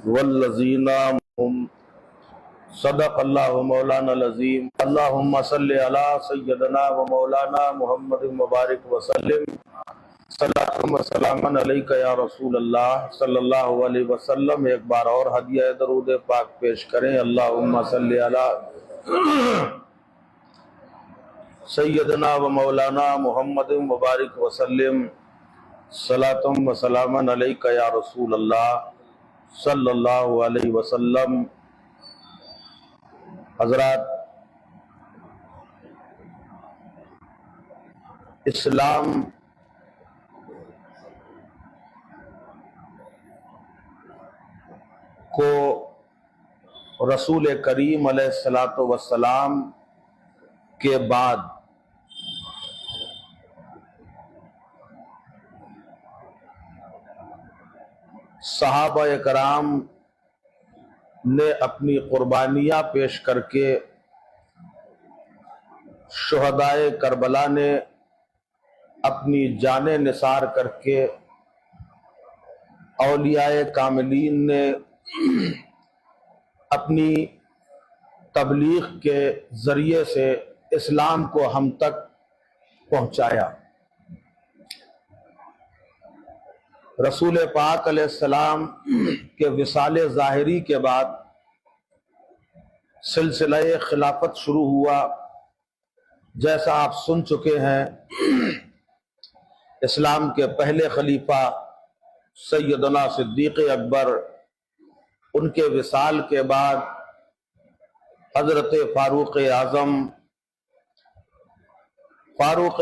والذین هم صدق اللہ مولانا العظیم اللہم صلی علی سیدنا و مولانا محمد مبارک وسلم صلاۃ و سلاما علیک یا رسول اللہ صلی اللہ علیہ وسلم۔ ایک بار اور ہدیہ درود پاک پیش کریں۔ اللہم صلی علی سیدنا و مولانا محمد مبارک وسلم صلاۃ و سلاما علیک یا رسول اللہ صلی اللہ علیہ وسلم۔ حضرات، اسلام کو رسول کریم علیہ الصلاۃ والسلام کے بعد صحابہ کرام نے اپنی قربانیاں پیش کر کے، شہدائے کربلا نے اپنی جانیں نثار کر کے، اولیاء کاملین نے اپنی تبلیغ کے ذریعے سے اسلام کو ہم تک پہنچایا۔ رسول پاک علیہ السلام کے وصال ظاہری کے بعد سلسلہ خلافت شروع ہوا۔ جیسا آپ سن چکے ہیں، اسلام کے پہلے خلیفہ سیدنا صدیق اکبر، ان کے وصال کے بعد حضرت فاروق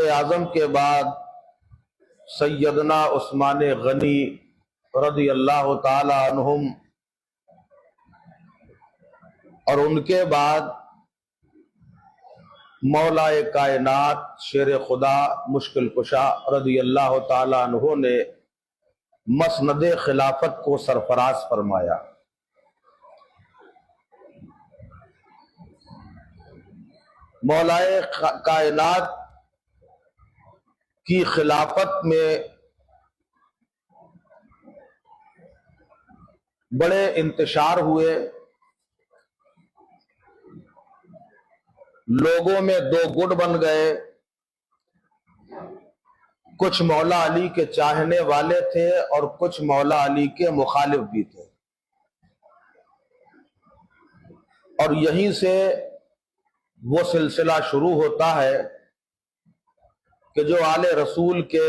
اعظم کے بعد سیدنا عثمان غنی رضی اللہ تعالی عنہم، اور ان کے بعد مولا کائنات شیر خدا مشکل کشا رضی اللہ تعالی عنہ نے مسند خلافت کو سرفراز فرمایا۔ مولا کائنات کی خلافت میں بڑے انتشار ہوئے، لوگوں میں دو گٹ بن گئے۔ کچھ مولا علی کے چاہنے والے تھے اور کچھ مولا علی کے مخالف بھی تھے، اور یہیں سے وہ سلسلہ شروع ہوتا ہے کہ جو آل رسول کے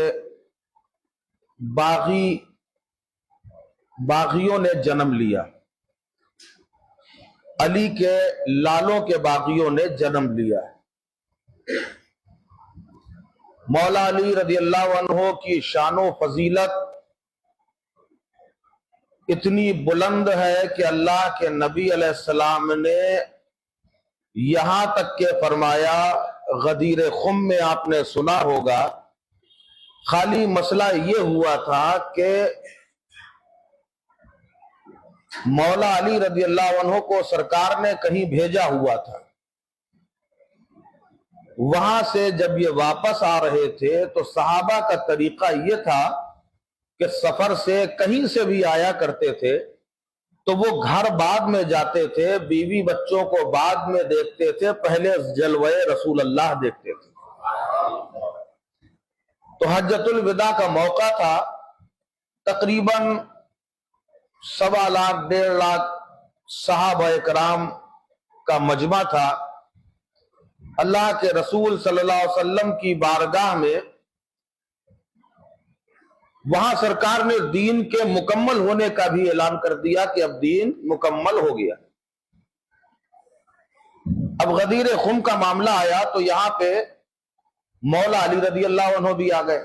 باغیوں نے جنم لیا، علی کے لالوں کے باغیوں نے جنم لیا۔ مولا علی رضی اللہ عنہ کی شان و فضیلت اتنی بلند ہے کہ اللہ کے نبی علیہ السلام نے یہاں تک کہ فرمایا، غدیر خم میں آپ نے سنا ہوگا، خالی مسئلہ یہ ہوا تھا کہ مولا علی رضی اللہ عنہ کو سرکار نے کہیں بھیجا ہوا تھا، وہاں سے جب یہ واپس آ رہے تھے تو صحابہ کا طریقہ یہ تھا کہ سفر سے کہیں سے بھی آیا کرتے تھے تو وہ گھر بعد میں جاتے تھے، بیوی بچوں کو بعد میں دیکھتے تھے، پہلے جلوہ رسول اللہ دیکھتے تھے۔ تو حجۃ الوداع کا موقع تھا، تقریباً 1.25 لاکھ 1.5 لاکھ صحابہ کرام کا مجمع تھا۔ اللہ کے رسول صلی اللہ علیہ وسلم کی بارگاہ میں وہاں سرکار نے دین کے مکمل ہونے کا بھی اعلان کر دیا کہ اب دین مکمل ہو گیا۔ اب غدیر خم کا معاملہ آیا تو یہاں پہ مولا علی رضی اللہ عنہ بھی آ گئے۔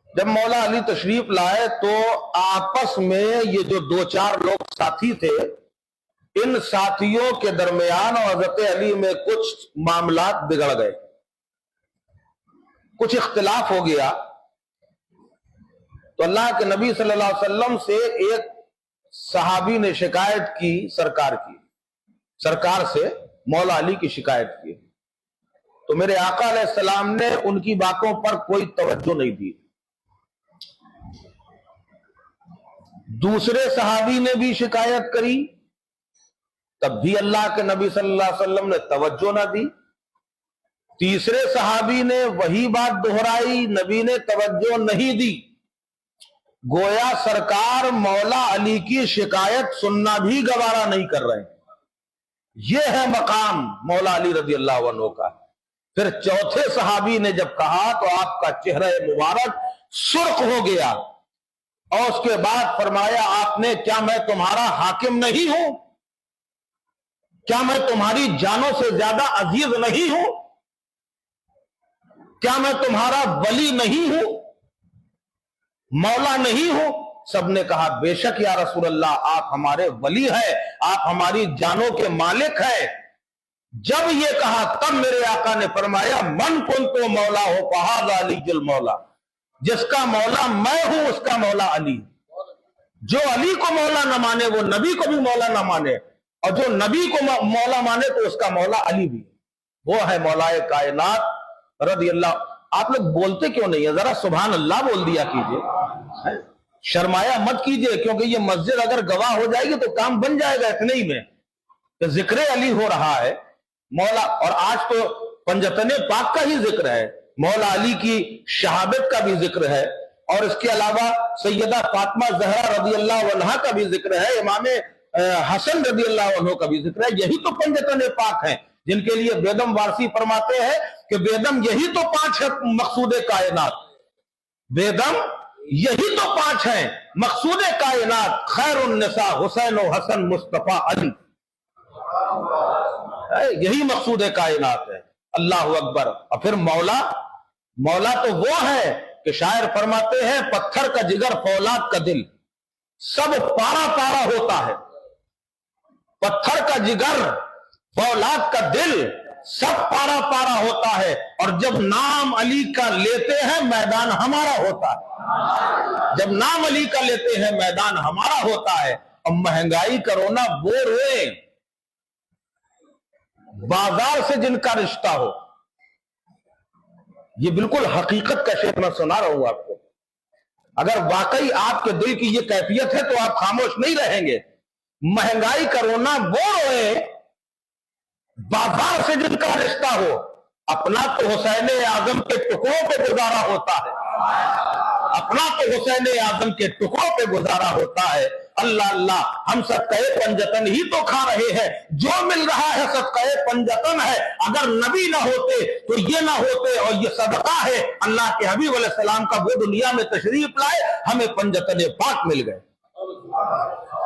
جب مولا علی تشریف لائے تو آپس میں یہ جو 2-4 لوگ ساتھی تھے، ان ساتھیوں کے درمیان اور حضرت علی میں کچھ معاملات بگڑ گئے، کچھ اختلاف ہو گیا۔ تو اللہ کے نبی صلی اللہ علیہ وسلم سے ایک صحابی نے شکایت کی، سرکار سے مولا علی کی شکایت کی، تو میرے آقا علیہ السلام نے ان کی باتوں پر کوئی توجہ نہیں دی۔ دوسرے صحابی نے بھی شکایت کری، تب بھی اللہ کے نبی صلی اللہ علیہ وسلم نے توجہ نہ دی۔ تیسرے صحابی نے وہی بات دہرائی، نبی نے توجہ نہیں دی۔ گویا سرکار مولا علی کی شکایت سننا بھی گوارا نہیں کر رہے۔ یہ ہے مقام مولا علی رضی اللہ عنہ کا۔ پھر چوتھے صحابی نے جب کہا تو آپ کا چہرہ مبارک سرخ ہو گیا، اور اس کے بعد فرمایا آپ نے، کیا میں تمہارا حاکم نہیں ہوں؟ کیا میں تمہاری جانوں سے زیادہ عزیز نہیں ہوں؟ کیا میں تمہارا ولی نہیں ہوں، مولا نہیں ہوں؟ سب نے کہا بے شک یا رسول اللہ، آپ ہمارے ولی ہیں، آپ ہماری جانوں کے مالک ہیں۔ جب یہ کہا تب میرے آقا نے فرمایا من کنتو مولا ہو فہذا علی المولا، جس کا مولا میں ہوں اس کا مولا علی۔ جو علی کو مولا نہ مانے وہ نبی کو بھی مولا نہ مانے، اور جو نبی کو مولا مانے تو اس کا مولا علی بھی۔ وہ ہے مولا کائنات رضی اللہ۔ آپ لوگ بولتے کیوں نہیں ہے؟ ذرا سبحان اللہ بول دیا کیجئے، شرمایا مت کیجئے، کیونکہ یہ مسجد اگر گواہ ہو جائے گی تو کام بن جائے گا اتنے ہی میں کہ ذکر علی ہو رہا ہے مولا۔ اور آج تو پنجتن پاک کا ہی ذکر ہے، مولا علی کی شہادت کا بھی ذکر ہے، اور اس کے علاوہ سیدہ فاطمہ زہرا رضی اللہ عنہا کا بھی ذکر ہے، امام حسن رضی اللہ عنہ کا بھی ذکر ہے۔ یہی تو پنجتن پاک ہیں جن کے لیے بیدم وارسی فرماتے ہیں کہ بیدم یہی تو 5 ہے مقصود کائنات، بیدم یہی تو 5 ہیں مقصود کائنات، خیر النساء حسین و حسن مصطفیٰ علی، یہی مقصود کائنات ہے۔ اللہ اکبر۔ اور پھر مولا، مولا تو وہ ہے کہ شاعر فرماتے ہیں پتھر کا جگر فولاد کا دل سب پارا پارا ہوتا ہے، پتھر کا جگر فولاد کا دل سب پارا پارا ہوتا ہے، اور جب نام علی کا لیتے ہیں میدان ہمارا ہوتا ہے، جب نام علی کا لیتے ہیں میدان ہمارا ہوتا ہے۔ اور مہنگائی کا رونا وہ روئے بازار سے جن کا رشتہ ہو، یہ بالکل حقیقت کا شیخ میں سنا رہا ہوں آپ کو۔ اگر واقعی آپ کے دل کی یہ کیفیت ہے تو آپ خاموش نہیں رہیں گے۔ مہنگائی کا رونا وہ روئے بازار سے جن کا رشتہ ہو، اپنا تو حسین اعظم کے ٹکڑوں پہ گزارا ہوتا ہے، اپنا تو حسین اعظم کے ٹکڑوں پہ گزارا ہوتا ہے۔ اللہ اللہ، ہم صدقہ پنجتن ہی تو کھا رہے ہیں، جو مل رہا ہے صدقہ پنجتن ہے۔ اگر نبی نہ ہوتے تو یہ نہ ہوتے، اور یہ صدقہ ہے اللہ کے حبیب علیہ السلام کا، وہ دنیا میں تشریف لائے، ہمیں پنجتن پاک مل گئے۔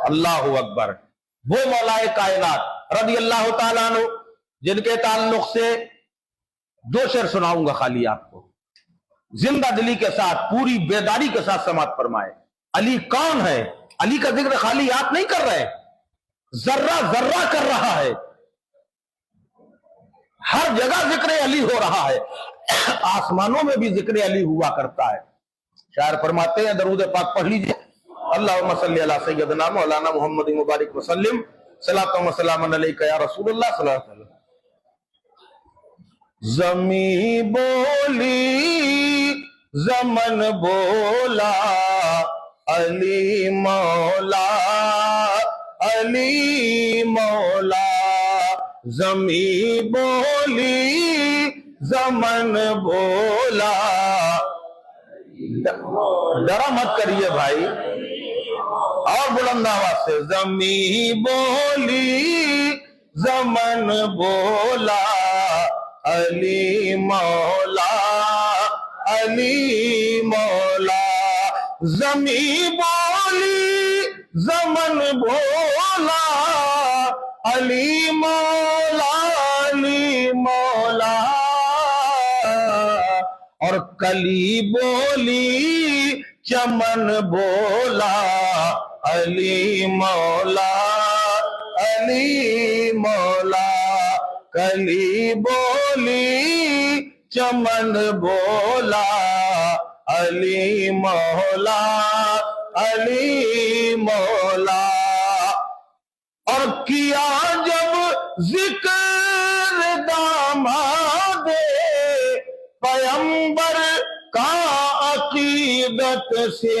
اللہ اکبر۔ وہ مولا کائنات رضی اللہ تعالیٰ عنہ جن کے تعلق سے 2 شعر سناؤں گا خالی آپ کو، زندہ دلی کے ساتھ پوری بیداری کے ساتھ سماعت فرمائے۔ علی کون ہے؟ علی کا ذکر خالی آپ نہیں کر رہے، ذرہ ذرہ کر رہا ہے، ہر جگہ ذکر علی ہو رہا ہے، آسمانوں میں بھی ذکر علی ہوا کرتا ہے۔ شاعر فرماتے ہیں، درود پاک پڑھ لیجئے، اللہم صلی علی سیدنا مولانا محمد مبارک وسلم، صلاۃ و سلام علیک یا رسول اللہ صلی اللہ علیہ وسلم۔ زمین بولی زمن بولا علی مولا، علی مولا، زمین بولی زمن بولا۔ ڈرا مت کریے بھائی، اور بلند آواز سے، زمین بولی زمن بولا علی مولا، علی مولا، زمین بولی زمن بولا علی مولا، علی مولا، اور کلی بولی چمن بولا علی مولا، علی مولا، کلی بولی چمن بولا علی مولا، علی مولا۔ اور کیا جب ذکر داماد پیمبر کا عقیدت سے،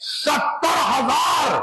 70,000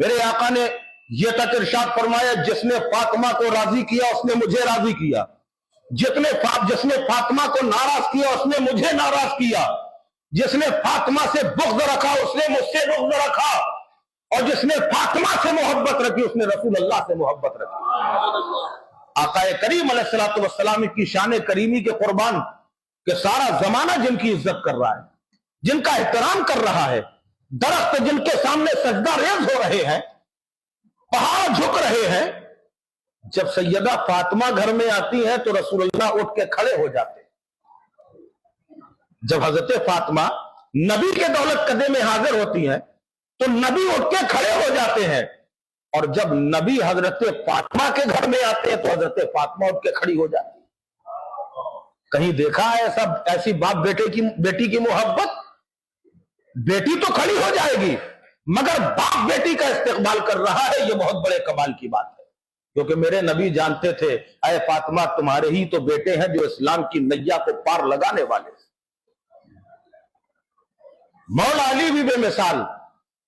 میرے آقا نے یہ تک ارشاد فرمایا جس نے فاطمہ کو راضی کیا اس نے مجھے راضی کیا، جس نے فاطمہ کو ناراض کیا اس نے مجھے ناراض کیا، جس نے فاطمہ سے بغض رکھا اس نے مجھ سے بغض رکھا، اور جس نے فاطمہ سے محبت رکھی اس نے رسول اللہ سے محبت رکھی۔ آقا کریم علیہ الصلوۃ والسلام کی شان کریمی کے قربان کہ سارا زمانہ جن کی عزت کر رہا ہے، جن کا احترام کر رہا ہے، درخت جن کے سامنے سجدہ ریز ہو رہے ہیں، پہاڑ جھک رہے ہیں، جب سیدہ فاطمہ گھر میں آتی ہیں تو رسول اللہ اٹھ کے کھڑے ہو جاتے ہیں۔ جب حضرت فاطمہ نبی کے دولت قدے میں حاضر ہوتی ہیں تو نبی اٹھ کے کھڑے ہو جاتے ہیں، اور جب نبی حضرت فاطمہ کے گھر میں آتے ہیں تو حضرت فاطمہ اٹھ کے کھڑی ہو جاتی ہے۔ کہیں دیکھا ہے ایسی باپ بیٹی کی محبت؟ بیٹی تو کھڑی ہو جائے گی مگر باپ بیٹی کا استقبال کر رہا ہے، یہ بہت بڑے کمال کی بات ہے، کیونکہ میرے نبی جانتے تھے اے فاطمہ تمہارے ہی تو بیٹے ہیں جو اسلام کی نیا کو پار لگانے والے۔ مولا علی بھی بے مثال،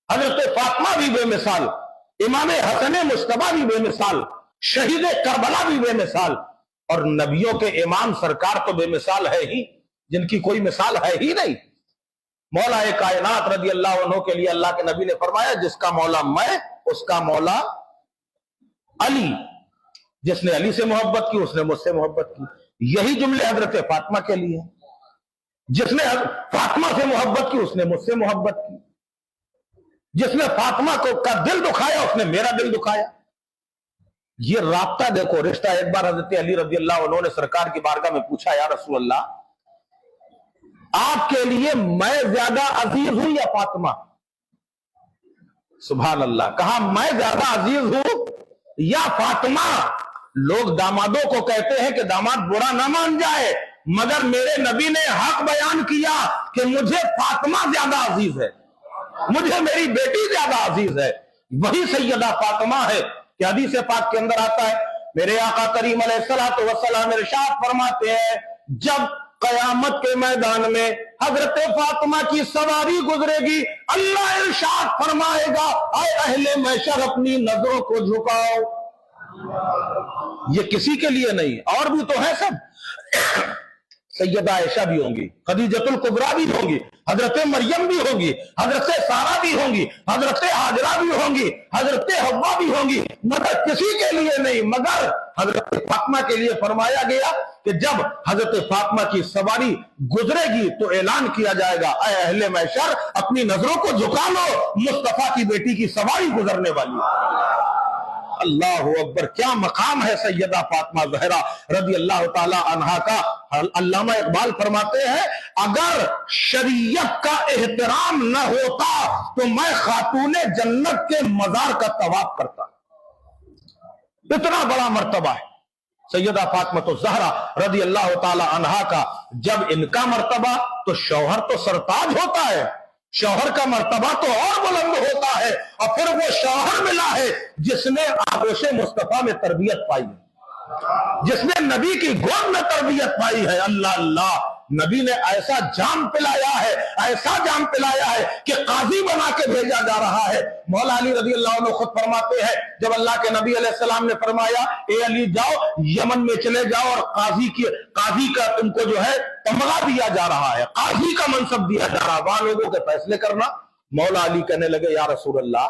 حضرت فاطمہ بھی بے مثال، امام حسن مصطفیٰ بھی بے مثال، شہید کربلا بھی بے مثال، اور نبیوں کے امام سرکار تو بے مثال ہے ہی، جن کی کوئی مثال ہے ہی نہیں۔ مولا کائنات رضی اللہ عنہ کے لیے اللہ کے نبی نے فرمایا جس کا مولا میں اس کا مولا علی، جس نے علی سے محبت کی اس نے مجھ سے محبت کی۔ یہی جملے حضرت فاطمہ کے لیے، جس نے فاطمہ سے محبت کی اس نے مجھ سے محبت کی، جس نے فاطمہ کا دل دکھایا اس نے میرا دل دکھایا۔ یہ رابطہ دیکھو، رشتہ۔ ایک بار حضرت علی رضی اللہ عنہ نے سرکار کی بارگاہ میں پوچھا یا رسول اللہ آپ کے لیے میں زیادہ عزیز ہوں یا فاطمہ؟ سبحان اللہ، کہا میں زیادہ عزیز ہوں یا فاطمہ؟ لوگ دامادوں کو کہتے ہیں کہ داماد برا نہ مان جائے، مگر میرے نبی نے حق بیان کیا کہ مجھے فاطمہ زیادہ عزیز ہے، مجھے میری بیٹی زیادہ عزیز ہے۔ وہی سیدہ فاطمہ ہے کہ حدیث پاک کے اندر آتا ہے میرے آقا کریم علیہ الصلوۃ والسلام ارشاد فرماتے ہیں جب قیامت کے میدان میں حضرت فاطمہ کی سواری گزرے گی اللہ ارشاد فرمائے گا اے اہل محشر اپنی نظروں کو جھکاؤ۔ یہ کسی کے لیے نہیں، اور بھی تو ہے سب۔ سیدہ عائشہ بھی ہوں گی، خدیجۃ الکبریٰ بھی ہوں گی، حضرت مریم بھی ہوں گی، حضرت سارہ بھی ہوں گی، حضرت ہاجرہ بھی ہوں گی، حضرت حوا بھی ہوں گی، مگر کسی کے لیے نہیں، مگر حضرت فاطمہ کے لیے فرمایا گیا کہ جب حضرت فاطمہ کی سواری گزرے گی تو اعلان کیا جائے گا اے اہل محشر اپنی نظروں کو جھکا لو، مصطفیٰ کی بیٹی کی سواری گزرنے والی ہے۔ اللہ اکبر، کیا مقام ہے سیدہ فاطمہ زہرا رضی اللہ تعالی عنہا کا۔ علامہ اقبال فرماتے ہیں اگر شریعت کا احترام نہ ہوتا تو میں خاتون جنت کے مزار کا طواف کرتا۔ اتنا بڑا مرتبہ ہے سیدہ فاطمہ الزہرا رضی اللہ تعالی عنہا کا۔ جب ان کا مرتبہ تو شوہر تو سرتاج ہوتا ہے، شوہر کا مرتبہ تو اور بلند ہوتا ہے، اور پھر وہ شوہر ملا ہے جس نے آغوش مصطفیٰ میں تربیت پائی ہے، جس نے نبی کی گود میں تربیت پائی ہے۔ اللہ اللہ، نبی نے ایسا جام پلایا ہے، ایسا جام پلایا ہے کہ قاضی بنا کے بھیجا جا رہا ہے۔ مولا علی رضی اللہ عنہ خود فرماتے ہیں جب اللہ کے نبی علیہ السلام نے فرمایا اے علی جاؤ یمن میں چلے جاؤ اور قاضی کا تم کو جو ہے تمغہ دیا جا رہا ہے، قاضی کا منصب دیا جا رہا ہے، وہاں لوگوں کے فیصلے کرنا۔ مولا علی کہنے لگے یا رسول اللہ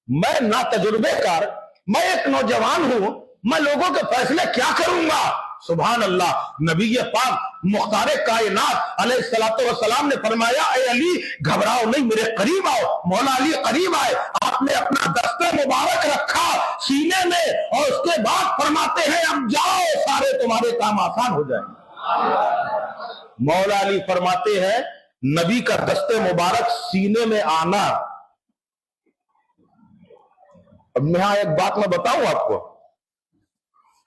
میں نا تجربے کار، میں ایک نوجوان ہوں، میں لوگوں کے فیصلے کیا کروں گا؟ سبحان اللہ، نبی پاک مختار کائنات علیہ الصلوۃ والسلام نے فرمایا اے علی گھبراؤ نہیں، میرے قریب آؤ۔ مولا علی قریب آئے، آپ نے اپنا دست مبارک رکھا سینے میں، اور اس کے بعد فرماتے ہیں اب جاؤ سارے تمہارے کام آسان ہو جائیں۔ مولا علی فرماتے ہیں نبی کا دست مبارک سینے میں آنا۔ اب یہاں ایک بات میں بتاؤں آپ کو،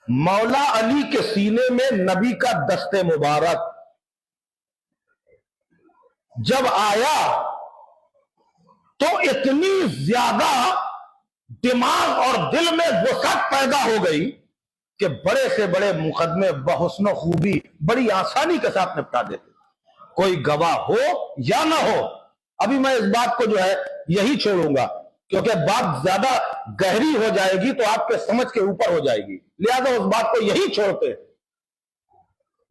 مولا علی کے سینے میں نبی کا دست مبارک جب آیا تو اتنی زیادہ دماغ اور دل میں وسعت پیدا ہو گئی کہ بڑے سے بڑے مقدمے بحسن و خوبی بڑی آسانی کے ساتھ نپٹا دیتے، کوئی گواہ ہو یا نہ ہو۔ ابھی میں اس بات کو جو ہے یہی چھوڑوں گا، کیونکہ بات زیادہ گہری ہو جائے گی تو آپ کے سمجھ کے اوپر ہو جائے گی، لہذا اس بات کو یہی چھوڑتے۔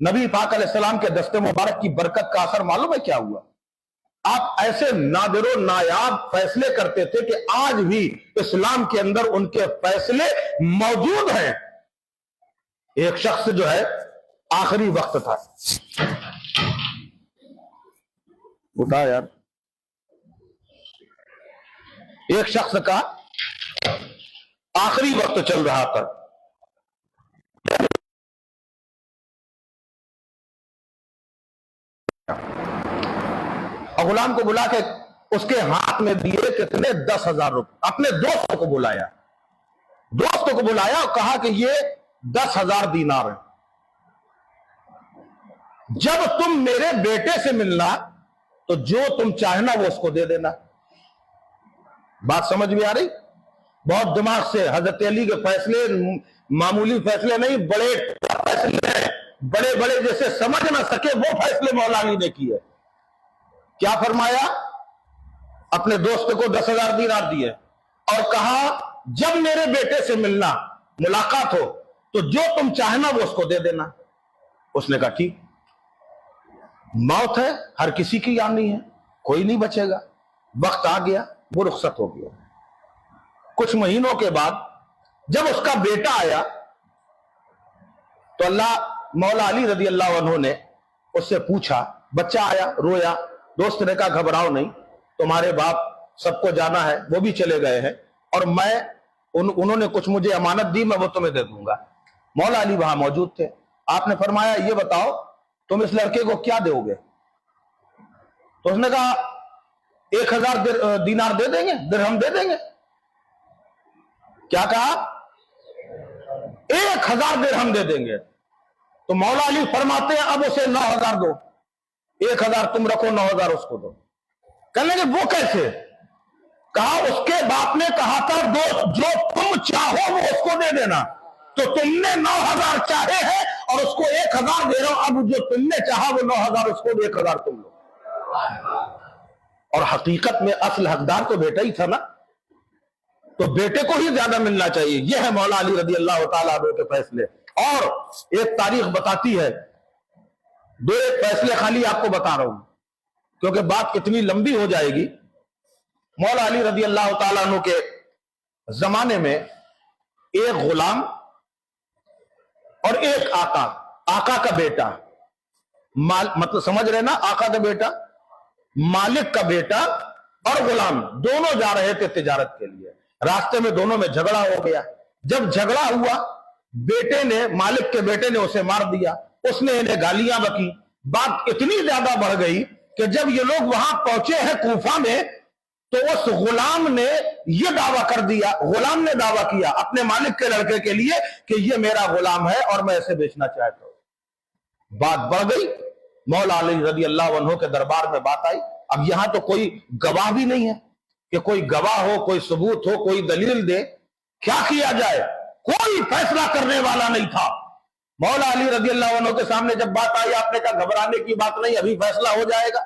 نبی پاک علیہ السلام کے دست مبارک کی برکت کا اثر معلوم ہے کیا ہوا؟ آپ ایسے نادر و نایاب فیصلے کرتے تھے کہ آج بھی اسلام کے اندر ان کے فیصلے موجود ہیں۔ ایک شخص جو ہے آخری وقت تھا، اٹھا یار، ایک شخص کا آخری وقت چل رہا تھا، اور غلام کو بلا کے اس کے ہاتھ میں دیے کتنے 10,000 روپے۔ اپنے دوست کو بلایا، اور کہا کہ یہ 10,000 دینار ہے، جب تم میرے بیٹے سے ملنا تو جو تم چاہنا وہ اس کو دے دینا۔ بات سمجھ میں آ رہی؟ بہت دماغ سے۔ حضرت علی کے فیصلے معمولی فیصلے نہیں، بڑے فیصلے ہیں، بڑے بڑے جیسے سمجھ نہ سکے وہ فیصلے مولا علی نے کیے۔ کیا فرمایا؟ اپنے دوست کو 10,000 دینار دیے اور کہا جب میرے بیٹے سے ملنا، ملاقات ہو تو جو تم چاہنا وہ اس کو دے دینا۔ اس نے کہا ٹھیک۔ موت ہے، ہر کسی کی آنی ہے، کوئی نہیں بچے گا۔ وقت آ گیا، وہ رخصت ہو گیا۔ کچھ مہینوں کے بعد جب اس کا بیٹا آیا تو مولا علی رضی اللہ عنہ نے اس سے پوچھا، بچہ آیا، رویا، دوست نے کہا گھبراؤ نہیں، تمہارے باپ سب کو جانا ہے، وہ بھی چلے گئے ہیں، اور انہوں نے کچھ مجھے امانت دی، میں وہ تمہیں دے دوں گا۔ مولا علی وہاں موجود تھے۔ آپ نے فرمایا یہ بتاؤ تم اس لڑکے کو کیا دو گے؟ تو اس نے کہا 1,000 دینار دے دیں گے، درہم دے دیں گے۔ کیا کہا؟ 1,000 درہم دے دیں گے۔ تو مولا علی فرماتے ہیں اب اسے 9,000 دو، 1,000 تم رکھو، 9,000 اس کو دو۔ کہنے لگے وہ کیسے؟ کہا اس کے باپ نے کہا تھا جو تم چاہو وہ اس کو دے دینا، تو تم نے 9,000 چاہے ہیں اور اس کو 1,000 دے رہا ہوں، اب جو تم نے چاہا وہ 9,000 اس کو دے، 1,000 تم لو۔ اور حقیقت میں اصل حقدار تو بیٹا ہی تھا نا، تو بیٹے کو ہی زیادہ ملنا چاہیے۔ یہ ہے مولا علی رضی اللہ تعالیٰ عنہ کے فیصلے۔ اور ایک تاریخ بتاتی ہے، دو ایک فیصلے خالی آپ کو بتا رہا ہوں کیونکہ بات اتنی لمبی ہو جائے گی۔ مولا علی رضی اللہ تعالیٰ عنہ کے زمانے میں ایک غلام اور ایک آقا کا بیٹا، مطلب سمجھ رہے نا، آقا کا بیٹا، مالک کا بیٹا اور غلام دونوں جا رہے تھے تجارت کے لیے۔ راستے میں دونوں میں جھگڑا ہو گیا۔ جب جھگڑا ہوا، مالک کے بیٹے نے اسے مار دیا، اس نے انہیں گالیاں بکی۔ بات اتنی زیادہ بڑھ گئی کہ جب یہ لوگ وہاں پہنچے ہیں کوفہ میں تو اس غلام نے یہ دعویٰ کر دیا، غلام نے دعویٰ کیا اپنے مالک کے لڑکے کے لیے کہ یہ میرا غلام ہے اور میں اسے بیچنا چاہتا ہوں۔ بات بڑھ گئی، مولا علی رضی اللہ عنہ کے دربار میں بات آئی۔ اب یہاں تو کوئی گواہ بھی نہیں ہے کہ کوئی گواہ ہو، کوئی ثبوت ہو، کوئی دلیل دے، کیا کیا جائے؟ کوئی فیصلہ کرنے والا نہیں تھا۔ مولا علی رضی اللہ عنہ کے سامنے جب بات آئی، آپ نے کہا گھبرانے کی بات نہیں، ابھی فیصلہ ہو جائے گا۔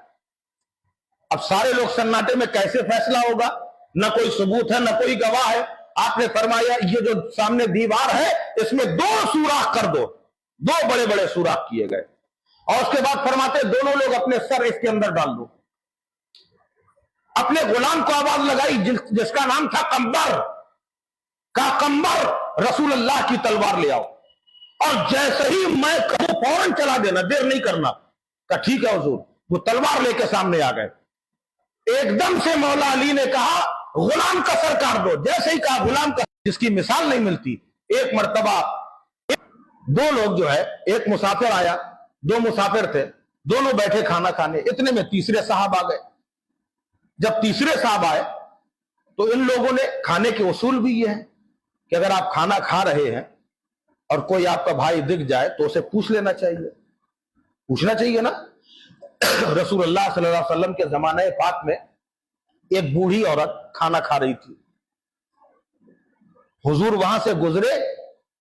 اب سارے لوگ سناٹے میں، کیسے فیصلہ ہوگا؟ نہ کوئی ثبوت ہے، نہ کوئی گواہ ہے۔ آپ نے فرمایا یہ جو سامنے دیوار ہے اس میں 2 سوراخ کر دو۔ 2 بڑے بڑے سوراخ کیے گئے، اور اس کے بعد فرماتے دونوں لوگ اپنے سر اس کے اندر ڈال دو۔ اپنے غلام کو آواز لگائی جس کا نام تھا قمبر، کہا قمبر رسول اللہ کی تلوار لے آؤ، اور جیسے ہی میں کہوں فوراً چلا دینا، دیر نہیں کرنا۔ کہا ٹھیک ہے حضور۔ وہ تلوار لے کے سامنے آ گئے۔ ایک دم سے مولا علی نے کہا غلام کا سر کاٹ دو۔ جیسے ہی کہا غلام کا، جس کی مثال نہیں ملتی۔ ایک مرتبہ 2 لوگ جو ہے، ایک مسافر آیا، 2 مسافر تھے، دونوں بیٹھے کھانا کھانے، اتنے میں تیسرے صاحب آ گئے۔ جب تیسرے صاحب آئے تو ان لوگوں نے، کھانے کے اصول بھی یہ ہے کہ اگر آپ کھانا کھا رہے ہیں اور کوئی آپ کا بھائی دکھ جائے تو اسے پوچھ لینا چاہیے، پوچھنا چاہیے نا۔ رسول اللہ صلی اللہ علیہ وسلم کے زمانے پاک میں ایک بوڑھی عورت کھانا کھا رہی تھی، حضور وہاں سے گزرے،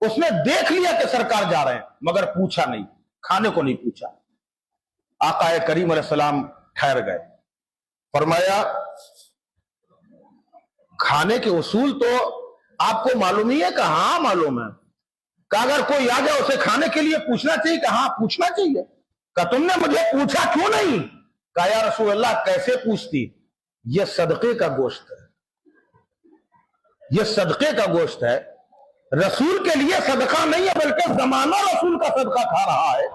اس نے دیکھ لیا کہ سرکار جا رہے ہیں مگر پوچھا نہیں، کھانے کو نہیں پوچھا۔ آقا کریم علیہ السلام ٹھہر گئے، فرمایا کھانے کے اصول تو آپ کو معلوم ہی ہے کہ ہاں معلوم ہے کہ اگر کوئی آ جائے اسے کھانے کے لیے پوچھنا چاہیے کہ ہاں پوچھنا چاہیے کہ تم نے مجھے پوچھا کیوں نہیں؟ کہا یا رسول اللہ کیسے پوچھتی؟ یہ صدقے کا گوشت ہے، یہ صدقے کا گوشت ہے، رسول کے لیے صدقہ نہیں ہے بلکہ زمانہ رسول کا صدقہ کھا رہا ہے،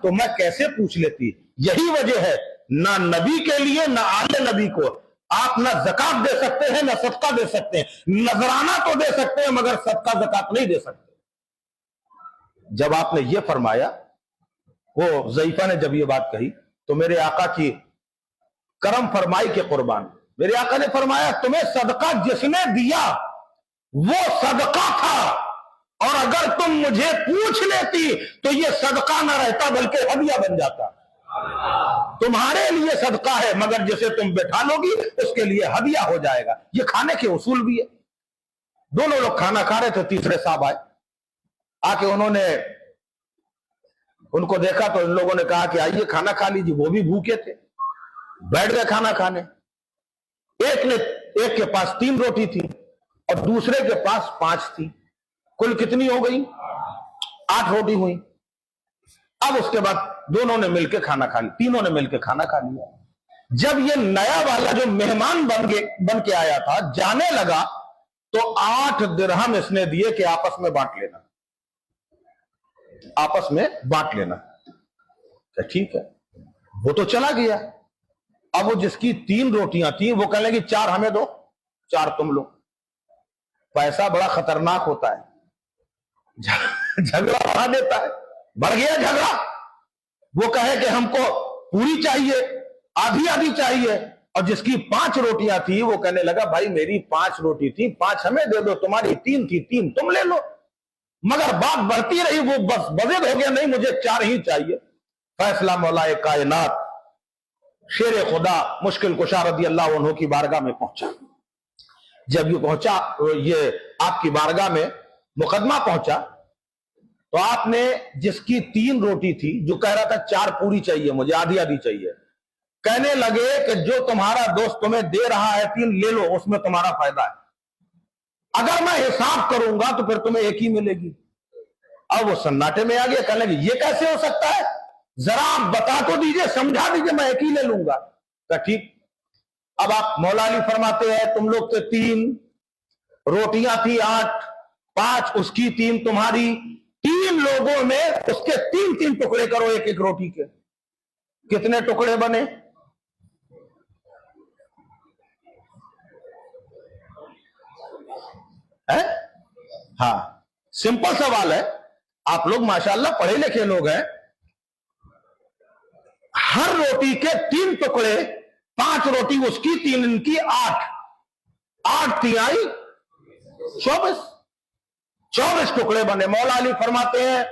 تو میں کیسے پوچھ لیتی؟ یہی وجہ ہے نہ نبی کے لیے نہ آل نبی کو آپ نہ زکات دے سکتے ہیں نہ صدقہ دے سکتے ہیں، نذرانہ تو دے سکتے ہیں مگر صدقہ زکات نہیں دے سکتے۔ جب آپ نے یہ فرمایا، وہ ضعیفہ نے جب یہ بات کہی تو میرے آقا کی کرم فرمائی کے قربان، میرے آقا نے فرمایا تمہیں صدقہ جس نے دیا وہ صدقہ تھا، اور اگر تم مجھے پوچھ لیتی تو یہ صدقہ نہ رہتا بلکہ ہدیہ بن جاتا۔ تمہارے لیے صدقہ ہے مگر جسے تم بٹھا لو گی اس کے لیے ہدیہ ہو جائے گا۔ یہ کھانے کے اصول بھی ہے۔ دونوں لوگ کھانا کھا رہے تھے، تیسرے صاحب آئے، آ کے انہوں نے ان کو دیکھا تو ان لوگوں نے کہا کہ آئیے کھانا کھا لیجیے، وہ بھی بھوکے تھے، بیٹھ گئے کھانا کھانے۔ ایک کے پاس 3 روٹی تھی اور دوسرے کے پاس 5 تھی، کل کتنی ہو گئی؟ 8 روٹی ہوئی۔ اب اس کے بعد دونوں نے مل کے کھانا کھا لیا، تینوں نے مل کے کھانا کھا لیا۔ جب یہ نیا والا جو مہمان بن کے آیا تھا جانے لگا تو 8 درہم اس نے دیے کہ آپس میں بانٹ لینا، آپس میں بانٹ لینا۔ کہ ٹھیک ہے، وہ تو چلا گیا۔ اب وہ جس کی 3 روٹیاں تھیں وہ کہنے لگی 4 ہمیں دو، 4 تم لو۔ پیسہ بڑا خطرناک ہوتا ہے، جھگڑا بڑھا دیتا ہے۔ بڑھ گیا جھگڑا، وہ کہے کہ ہم کو پوری چاہیے، آدھی آدھی چاہیے، اور جس کی 5 روٹیاں تھی وہ کہنے لگا بھائی میری 5 روٹی تھی، 5 ہمیں دے دو، تمہاری 3 تھی، 3 تم لے لو۔ مگر بات بڑھتی رہی، وہ بس بضد ہو گیا، نہیں مجھے 4 ہی چاہیے۔ فیصلہ مولا کائنات شیر خدا مشکل کشا رضی اللہ عنہ کی بارگاہ میں پہنچا۔ جب یہ پہنچا، یہ آپ کی بارگاہ میں مقدمہ پہنچا، تو آپ نے جس کی 3 روٹی تھی، جو کہہ رہا تھا 4 پوری چاہیے مجھے، آدھی آدھی چاہیے، کہنے لگے کہ جو تمہارا دوست تمہیں دے رہا ہے 3 لے لو، اس میں تمہارا فائدہ ہے، اگر میں حساب کروں گا تو پھر تمہیں 1 ہی ملے گی۔ اب وہ سناٹے میں آ گیا، کہنے لگے یہ کیسے ہو سکتا ہے، ذرا آپ بتا تو دیجئے، سمجھا دیجئے، میں 1 ہی لے لوں گا۔ کہ ٹھیک۔ اب آپ مولا علی فرماتے ہیں تم لوگ تھے 3 روٹیاں تھی 8، 5 اس کی 3 تمہاری، 3 لوگوں میں اس کے 3 ٹکڑے کرو ایک ایک روٹی کے، کتنے ٹکڑے بنے؟ ہاں سمپل سوال ہے، آپ لوگ ماشاءاللہ پڑھے لکھے لوگ ہیں۔ ہر روٹی کے 3 ٹکڑے، 5 روٹی اس کی، 3 ان کی، 8 تھی آئی 24 ٹکڑے بنے۔ مولا علی فرماتے ہیں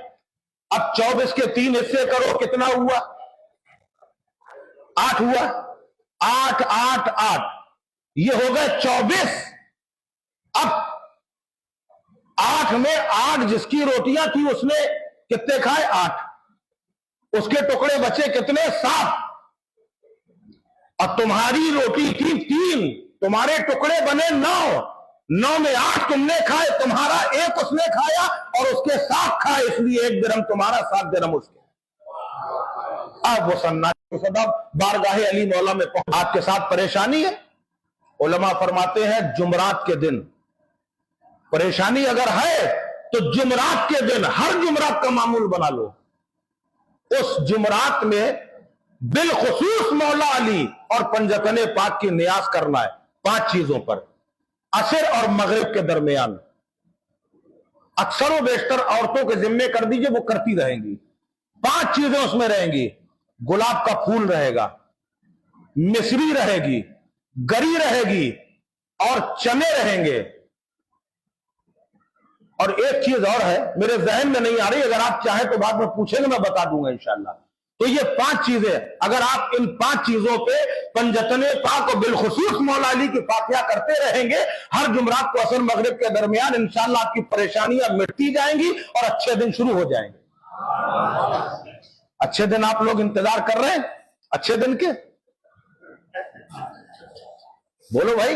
اب 24 کے 3 حصے کرو، کتنا ہوا؟ 8 ہوا، 8 8 8، یہ ہو گئے 24۔ اب 8 میں 8 جس کی روٹیاں تھی اس نے کتنے کھائے؟ 8، اس کے ٹکڑے بچے کتنے؟ 7، اور تمہاری روٹی تھی 3، تمہارے ٹکڑے بنے 9، 9 میں 8 تم نے کھائے، تمہارا 1 اس نے کھایا، اور اس کے 7 کھائے، اس لیے 1 درہم تمہارا، 7 درہم اس کے۔ اب وہ سناٹے صداب بارگاہ علی مولا میں پہنچ، آپ کے ساتھ پریشانی ہے؟ علماء فرماتے ہیں جمعرات کے دن پریشانی اگر ہے تو جمعرات کے دن ہر جمعرات کا معمول بنا لو، اس جمعرات میں بالخصوص مولا علی اور پنجتن پاک کی نیاز کرنا ہے 5 چیزوں پر، عصر اور مغرب کے درمیان۔ اکثر و بیشتر عورتوں کے ذمے کر دیجئے، وہ کرتی رہیں گی۔ 5 چیزیں اس میں رہیں گی، گلاب کا پھول رہے گا، مصری رہے گی، گری رہے گی، اور چنے رہیں گے۔ اور ایک چیز اور ہے میرے ذہن میں نہیں آ رہی، اگر آپ چاہیں تو بعد میں پوچھیں گے، میں بتا دوں گا انشاءاللہ۔ تو یہ 5 چیزیں، اگر آپ ان 5 چیزوں پہ پنجتن پاک اور بالخصوص مولا علی کی فاتحہ کرتے رہیں گے ہر جمعرات کو عصر مغرب کے درمیان، انشاءاللہ آپ کی پریشانیاں مٹتی جائیں گی اور اچھے دن شروع ہو جائیں گے۔ اچھے دن آپ لوگ انتظار کر رہے ہیں؟ اچھے دن کے بولو بھائی،